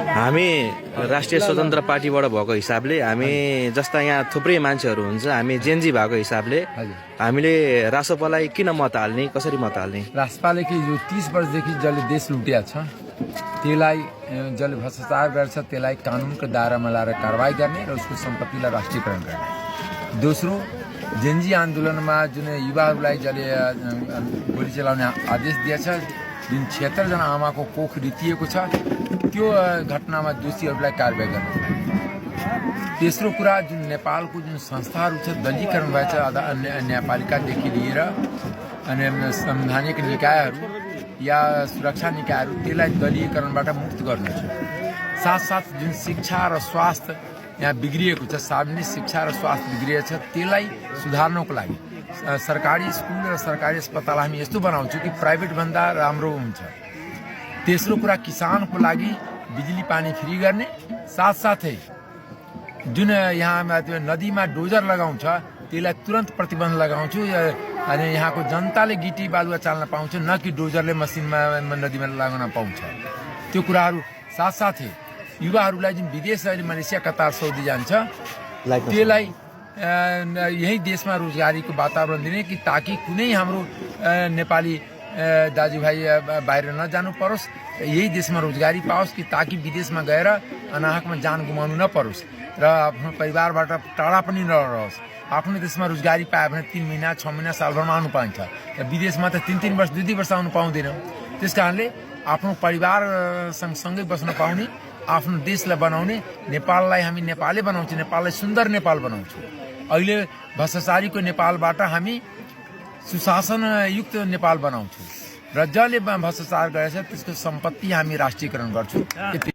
हामी राष्ट्रिय स्वतन्त्र पार्टीबाट भएको हिसाबले हामी जस्ता यहाँ थुप्रै मान्छेहरू हुन्छ, हामी जेनजी भएको हिसाबले हामीले रासोपालाई किन मत हाल्ने, कसरी मत हाल्ने? रासपाले कि जो 30 वर्षदेखि जसले देश लुटिया छ त्यसलाई, जसले भ्रष्टाचार गर्छ त्यसलाई कानुनको दायरामा ल्याएर कारवाही गर्ने र उसको सम्पत्तिलाई राष्ट्रियकरण गर्ने। दोस्रो, जेनजी आन्दोलनमा जुन युवाहरूलाई जसले गोली चलाउने आदेश दिएछ, जुन 76 जना आमाको कोख रितिएको छ, त्यो घटनामा दोषीहरूलाई कारवाही गर्नु। तेस्रो कुरा, जुन नेपालको जुन संस्थाहरू छ दलीकरण भएछ, न्यायपालिकादेखि लिएर अनि संवैधानिक निकायहरू या सुरक्षा निकायहरू, त्यसलाई दलीयकरणबाट मुक्त गर्नु छ। साथसाथ जुन शिक्षा र स्वास्थ्य यहाँ बिग्रिएको छ, सार्वजनिक शिक्षा र स्वास्थ्य बिग्रिएको छ, त्यसलाई सुधार्नको लागि सरकारी स्कुल र सरकारी अस्पताल हामी यस्तो बनाउँछौँ कि प्राइभेटभन्दा राम्रो हुन्छ। तेस्रो कुरा, किसानको लागि बिजुली पानी फ्री गर्ने। साथसाथै जुन यहाँ त्यो नदीमा डोजर लगाउँछ त्यसलाई तुरन्त प्रतिबन्ध लगाउँछु, अनि यहाँको जनताले गिटी बालुवा चाल्न पाउँछ, न कि डोजरले मसिनमा नदीमा लगाउन पाउँछ। त्यो कुराहरू साथसाथै युवाहरूलाई जुन विदेश अहिले मलेसिया, कतार, सौदी जान्छ, त्यसलाई यही देशमा रोजगारीको वातावरण दिने कि ताकि कुनै हाम्रो नेपाली दाजुभाइ बाहिर नजानु परोस्, यही देशमा रोजगारी पाओस्, कि ताकि विदेशमा गएर अनाहकमा जान गुमाउनु नपरोस् र आफ्नो परिवारबाट टाढा पनि नरहोस्। आफ्नो देशमा रोजगारी पायो भने 3 महिना, 6 महिना, सालभरमा आउनु पाइन्छ। र विदेशमा त 3-3 वर्ष, 2-2 वर्ष आउनु पाउँदैन। त्यस कारणले आफ्नो परिवार सँगसँगै बस्न पाउने, आफ्नो देशलाई बनाउने, नेपाललाई हामी नेपालै बनाउँछौँ, नेपाललाई सुन्दर नेपाल बनाउँछौँ। अहिले भ्रष्टाचारीको नेपालबाट हामी सुशासनयुक्त नेपाल बनाउँछौँ र जसले भ्रष्टाचार गरेछ त्यसको सम्पत्ति हामी राष्ट्रियकरण गर्छौँ।